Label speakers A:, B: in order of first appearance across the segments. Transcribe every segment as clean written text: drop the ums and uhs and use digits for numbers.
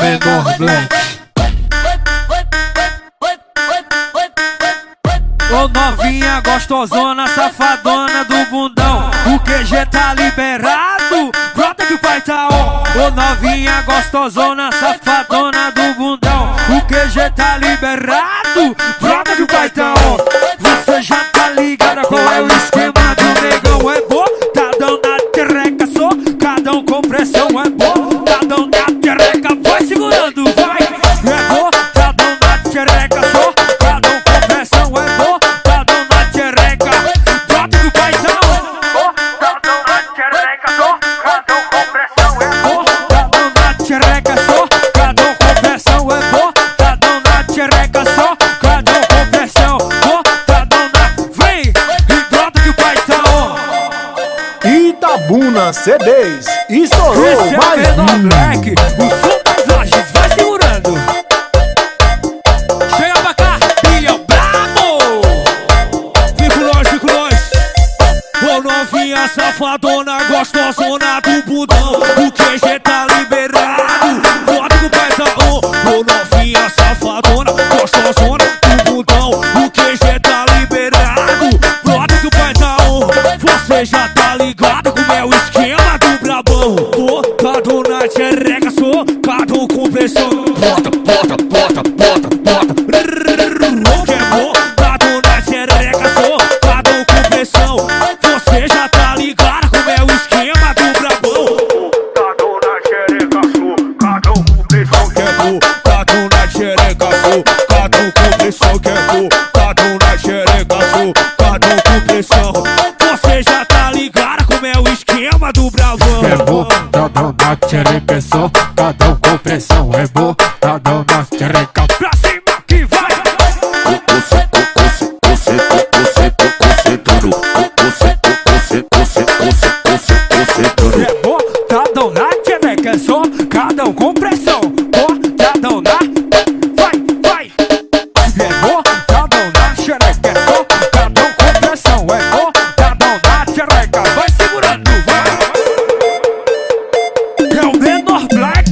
A: Menor Black. Ô novinha gostosona, safadona do bundão, o QG tá liberado, brota que o pai tá on. Ô novinha gostosona, safadona do bundão, o QG tá liberado, brota que o pai tá on. Você já tá ligada qual é o esquema do negão, é botadão na tereca, socadão com pressão, é botadão na tereca, vai segurando, vai. É botadão na tereca, socadão com pressão, é botadão na tereca, brota que o pai tá on. Botadão na tereca, socadão com pressão, é botadão na tereca, socadão com pressão, é botadão na tereca, socadão com pressão, botadão na... Vem e brota que o pai tá on.
B: Itabuna CDs, estourou mais
A: Menor Black, o som das lajes, vai segurando. Chega pra cá, Bilhão Brabo. Fico nós. Ô novinha safadona, gostosona do budão, o QG tá liberado, bota que o pai tá on. Ô novinha safadona, gostosona do budão, o QG tá liberado, bota que o pai tá on. Você já tá ligado como é o esquema do brabão, botado na xereca, socado com pressão, bota, que é botado na xereca, socado com pressão. Você já tá ligado como é o esquema do brabão, botado na xereca, socado com pressão, que é botado na xereca, socado com pressão, que é botado na xereca, socado com pressão. Você já tá ligado como é o esquema do bravão.
C: É botadão na xereca, socadão com pressão. É botadão na xereca,
A: Pra cima que vai! É botadão na xereca, socadão com pressão. Botadão na... Vai! É botadão na xereca, socadão com pressão. É botadão na xereca, vai segurando, vai! É o Menor Black.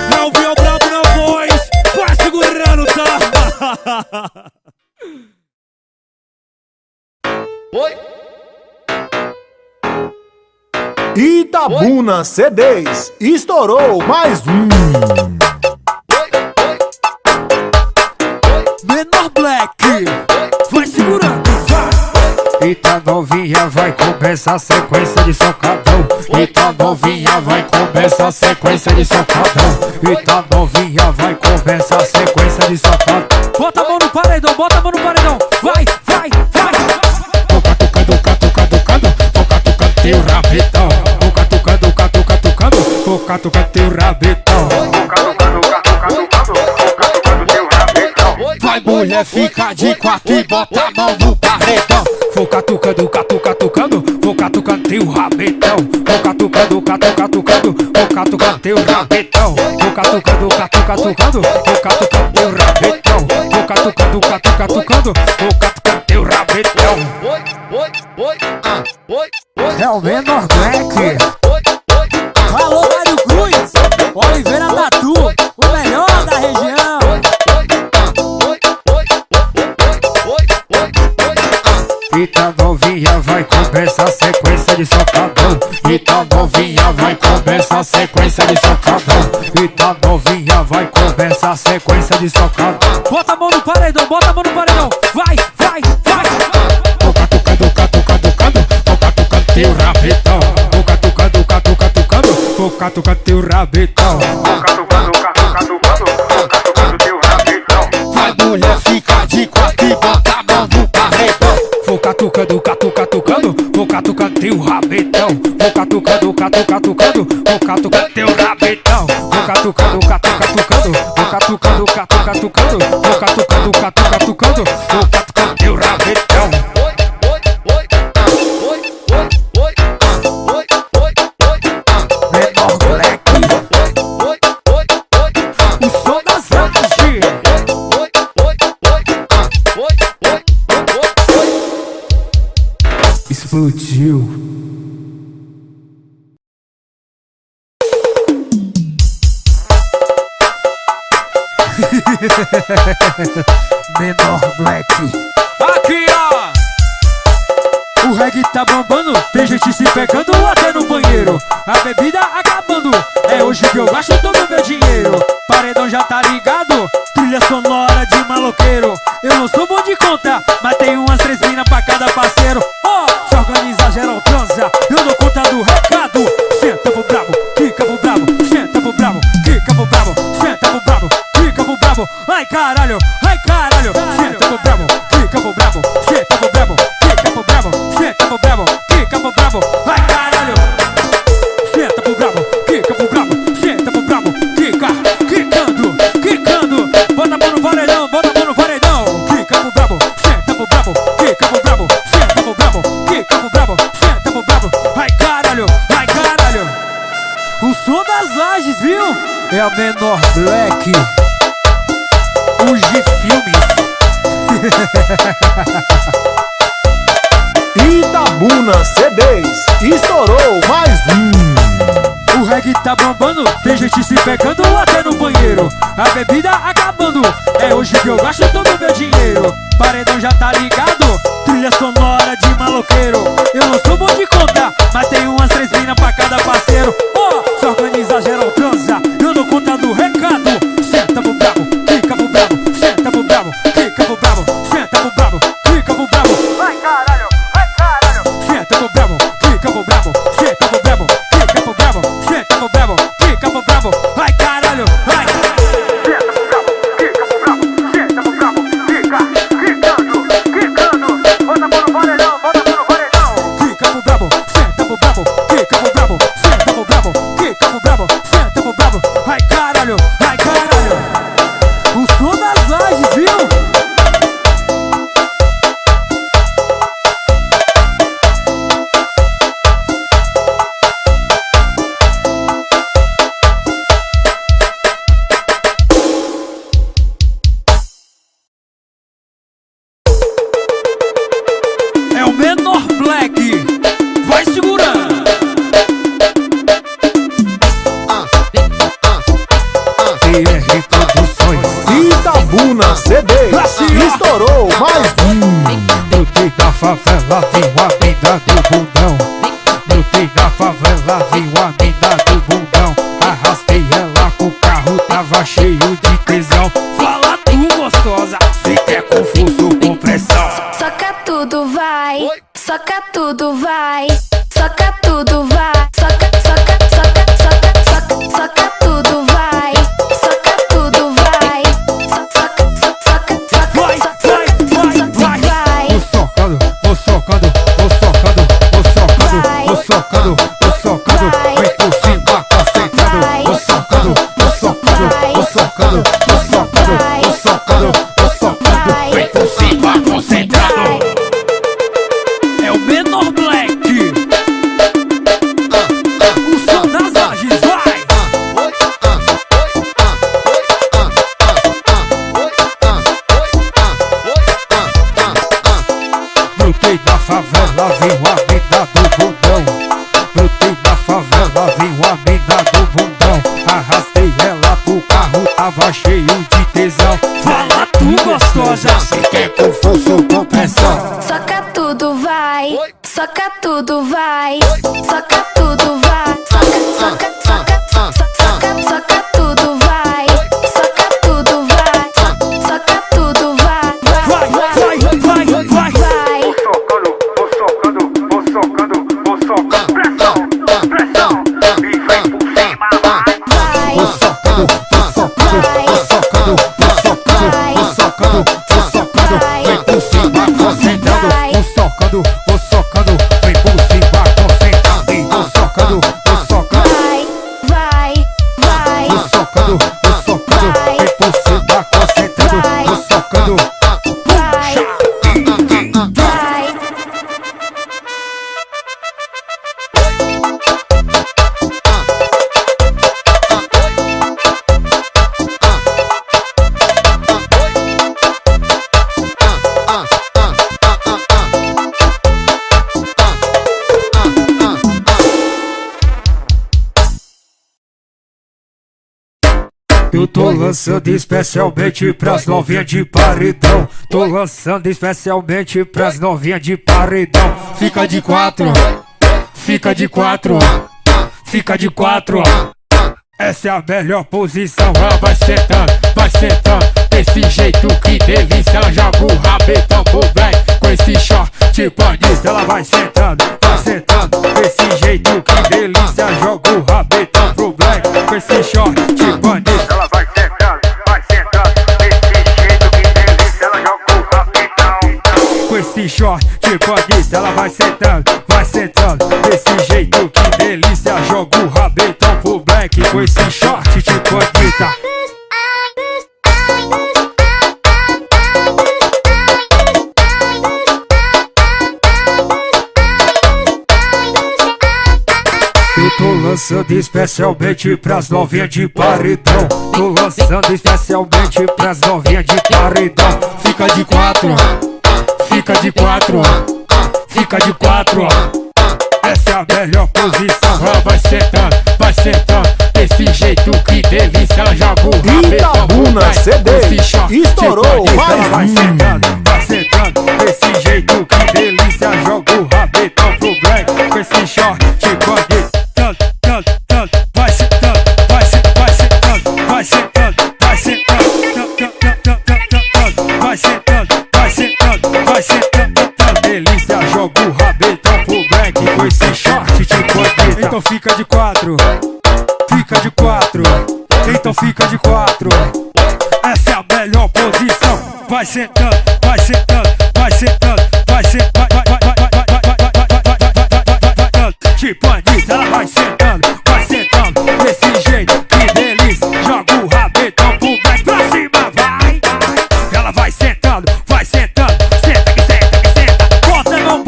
A: Não viu o brabo na voz, vai segurando, tá?
D: Oi?
B: Itabuna CDs, estourou mais um.
A: Menor Black, vai segurando, vai!
C: Eita novinha, vai começar a sequência de socadão. Eita novinha, vai começar a sequência de socadão. Eita novinha, vai começar a sequência de socadão.
A: Bota a mão no paredão, vai!
C: Toca tocando, teu rabetão. Toca tocando, toca teu rabetão. Vai mulher, fica de quatro e bota a mão no paredão. Vou catucando, vou catucando teu rabetão. Vou catucando, vou catucando teu rabetão. Vou catucando, vou catucando teu rabetão. Vou catucando, vou catucando teu rabetão.
A: É o Menor Black.
E: Alô, Mário Cruz, Oliveira Tatu, o melhor da região.
C: Eita novinha, vai começar a sequência de socadão. Eita novinha, vai começar a sequência de socadão. Eita novinha, vai começar a sequência de socadão.
A: Bota a mão no paredão, vai!
C: Toca tocando, teu rabetão. Toca tocando, toca teu rabetão. Vai mulher, fica de quatro e bota a mão no paredão. Vou catucando, vou catucando teu rabetão. Vou catucando, vou catucando teu rabetão. Vou catucando, vou catucando teu rabetão.
A: Menor Black, o som das lajes.
C: explodiu. Menor Black.
A: Aqui, ó!
C: O reggae tá bombando, tem gente se pegando até no banheiro. A bebida acabando, é hoje que eu gasto todo o meu dinheiro. Paredão já tá ligado, trilha sonora de maloqueiro. Eu não sou bom de conta, mas tenho umas 3 minas pra cada parceiro. Ó, se organiza geral transa, eu dou conta do recado. Senta pro brabo, fica pro brabo, senta pro brabo, fica pro brabo, senta pro brabo, fica pro brabo. Ai caralho, senta pro brabo, fica pro brabo, senta pro brabo, fica pro brabo, senta pro brabo, fica pro brabo. Ai caralho, senta pro brabo, fica pro brabo, senta pro brabo, fica quicando, quicando. Bota a mão no paredão, bota a mão no paredão. Fica pro brabo, senta pro brabo, fica pro brabo, senta pro brabo, fica pro brabo, senta pro brabo. Ai caralho, o som das lajes, viu? É a Menor Black. Os de filmes.
B: Itabuna CDs, estourou mais um.
C: O reggae tá bombando, tem gente se pegando até no banheiro. A bebida acabando, é hoje que eu gasto todo o meu dinheiro. Paredão já tá ligado, trilha sonora de maloqueiro. Eu não sou bom de conta, mas tenho umas 3 minas pra cada parceiro. Ó, se organiza geral transa, eu dou conta do recado. Senta pro brabo, fica pro brabo, senta pro brabo, fica pro brabo, senta pro brabo, fica pro brabo. Ai caralho, senta pro brabo, fica pro brabo, senta pro brabo, fica pro brabo, senta pro brabo, fica pro brabo. Ai caralho, ai. Senta pro brabo, fica pro brabo, senta pro brabo, fica quicando, quicando. Bota a mão no paredão, bota a mão no paredão. Fica pro brabo, senta pro brabo, fica pro brabo, senta pro brabo, fica pro brabo, senta pro brabo. Ai caralho, o som das lajes, viu? É o Menor Black, vai segurando. TR Produções.
B: Itabuna CDs, estourou mais um.
C: Brotei na favela, vi uma mina do bundão. Brotei na favela, vi uma mina do bundão. Arrastei ela com o carro, tava cheio de tesão. Fala tu, gostosa, se quer confuso com pressão.
D: Soca tudo, vai. Soca tudo, vai. Soca tudo, vai. Soca, soca, soca, soca, soca, soca tudo, vai. Soca tudo, vai. Soca, soca, soca,
C: Vai,
D: soca,
C: vai, vai,
D: vai.
C: Vou socando, vou socando, vou socando, vou socando, vou socando, vou socando. Vem por cima, concentrado. Vou socando, vou socando, vou socando, vou socando, vou socando, vou socando. Vem por cima, concentrado. É o Menor Black. O som das lajes, vai. Brotei na favela, vi uma mina do bundão. Brotei na favela, vi uma mina do bundão. Arrastei ela pro carro, tava cheio de tesão. Fala tu, gostosa, se quer confuso com pressão.
D: Soca tudo, vai. Soca tudo, vai. Soca tudo, vai. Soca, soca, soca, soca, soca, soca tudo, vai. Soca tudo, vai. Soca tudo, vai.
C: Vai, vai, vai, vai, vai.
D: Vai.
A: Vou socando, pressão, pressão. E vem por cima, vai.
C: Vou socando, vou socando, vou socando, vou socando, vou socando, vou socando. Vem por cima, concentrado. Vou socando, vou socando. Vem por cima, concentrado. E vou socando, vou socando.
D: Vai, vai, vai.
C: Vou socando, vou socando. Vem por cima, concentrado. Vou socando.
D: Vai, vai.
C: Eu tô lançando especialmente pras novinhas de paredão. Tô lançando especialmente pras novinhas de paredão. Fica de quatro, fica de quatro, fica de quatro. Essa é a melhor posição. Ela vai sentando, desse jeito que delícia. Ela joga o rabetão pro black com esse short bandido. Ela vai sentando, desse jeito que delícia. Joga o rabetão pro black com esse short bandido. Ela vai sentando, desse jeito que delícia. Ela joga o rabetão com esse short bandido. Ela vai sentando, desse jeito que delícia. Joga o rabetão pro black com esse short bandida. Eu tô lançando especialmente pras novinhas de paredão. Tô lançando especialmente pras novinhas de paredão. Fica de quatro, fica de quatro, fica de quatro. Essa é a melhor posição. Ela vai sentando, desse jeito que delícia. Ela joga o rabetão.
B: Itabuna CDs estourou mais
C: Ela vai sentando, desse jeito que delícia. Joga o rabetão pro black com esse short bandido. Vai sentando, delícia, joga o rabetão pro black com esse short bandido. Então fica de quatro, então fica de quatro. Essa é a melhor posição. Vai sentando, bandida. Ela vai sentando, desse jeito que delícia. Joga o rabetão pro black pra cima, vai. Ela vai sentando, senta que senta. Bota a mão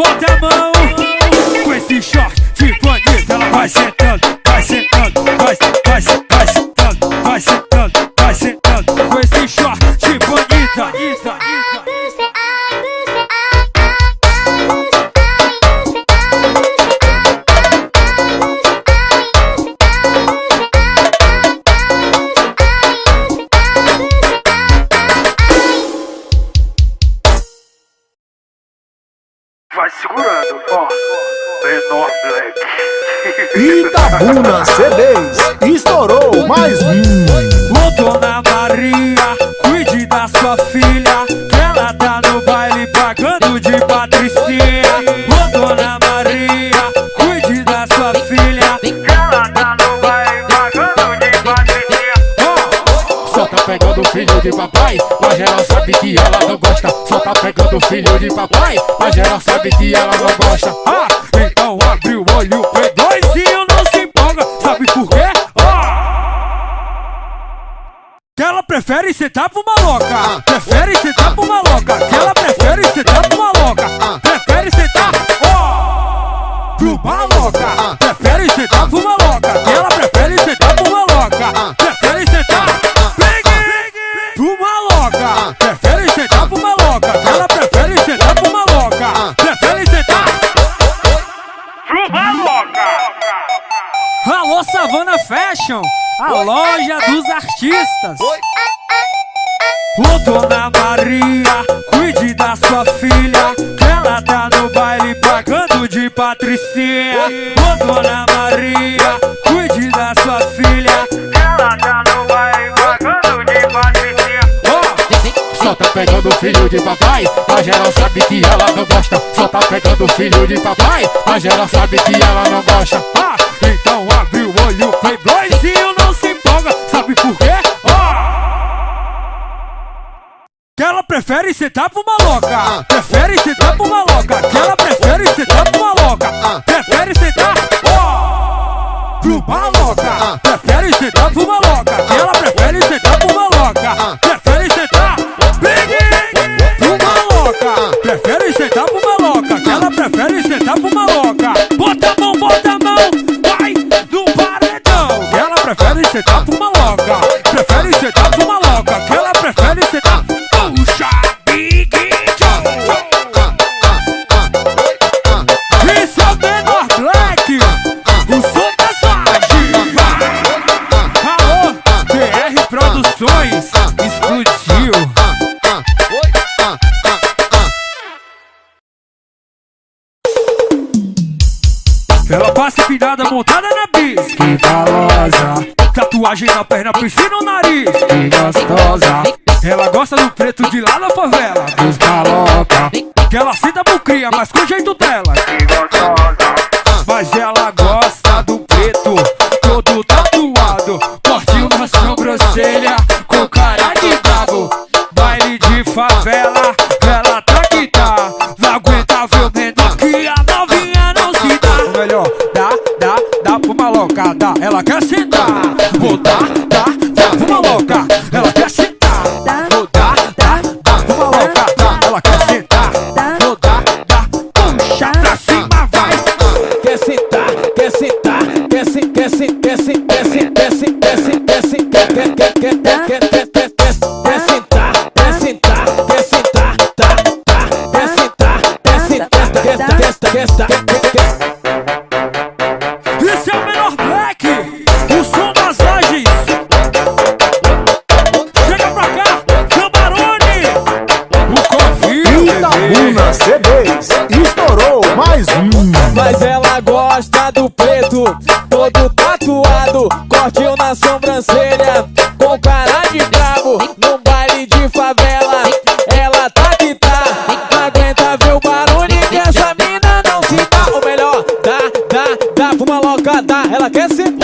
C: com esse short bandida. Ela vai sentando, com esse short bandida. Vai segurando, ó, menor black.
B: Itabuna CDs estourou mais
C: Ô dona Maria, cuide da sua filha, que ela tá no baile pagando de patricinha. Ô dona Maria, cuide da sua filha, que ela tá no baile pagando de patricinha. Só tá pegando o filho de papai, mas ela sabe que ela não gosta. Só tá pegando o filho de papai, mas ela sabe que ela não gosta. Então abre o olho, P2zinho não se empolga, sabe por quê? Que ela prefere sentar pro maloca, prefere sentar pro maloca, que ela prefere sentar pro maloca, prefere sentar, pro maloca, prefere sentar pro maloca, que ela prefere sentar pro maloca, prefere sentar, pro maloca, prefere sentar pro maloca, que ela prefere sentar pro maloca, prefere sentar, pro maloca. Alô Savana Fashion, a loja dos artistas. Ô dona Maria, cuide da sua filha, que ela tá no baile pagando de patricinha. Ô dona Maria, cuide da sua filha, que ela tá no baile pagando de patricinha. Só tá pegando o filho de papai, mas ela sabe que ela não gosta. Só tá pegando o filho de papai, mas ela sabe que ela não gosta. Então abre o olho, playboyzinho não se empolga, sabe por quê? Que ela prefere sentar pro maloca, prefere sentar pro maloca, que ela prefere sentar pro maloca, prefere sentar, pro maloca, prefere sentar pro maloca, que ela prefere sentar pro maloca, prefere sentar, pro maloca, prefere sentar pro maloca, que ela prefere sentar pro maloca. Bota a mão, vai no paredão, que ela prefere sentar pro maloca, prefere sentar pro maloca, que ela prefere sentar. Puxa, Big Joe. Esse é o menor black, o som da sua diva. Alô, TR Produções.
A: Ela passa empinada montada na bis.
C: Que galosa,
A: Tatuagem na perna, piscina no nariz.
C: que gostosa,
A: Ela gosta do preto de lá da favela.
C: dos maloca,
A: Que ela senta pro cria, mas com o jeito dela. Mas ela gosta do preto, todo tatuado, cortinho na sobrancelha, com cara de brabo. Baile de favela, ela tá que tá. Não aguenta ver o menor que a novinha não se dá.
C: ou melhor, dá pro maloca, dá,
A: Ela quer sentar, vou dar pro maloca. Ela quer sentar, vou dar pro maloca. Ela quer sentar, vou dar, puxa pra cima, vai.
E: Quer sentar, quer sentar, quer se, quer se, quer se, quer se, quer se, quer se, quer se, quer sentar, quer sentar, quer sentar, quer sentar, quer sentar.
A: Esse é o menor Black, o som das lajes. Chega pra cá, Cambarone, o Covid.
B: Itabuna CDs, estourou mais um.
E: Mas ela gosta do preto, todo tatuado, cortinho na sobrancelha, com cara de brabo, num baile de favela. Ela tá que tá, não aguenta ver o barulho que essa mina não se dá. Ou melhor, dá pro maloca, dá. Ela quer sentar.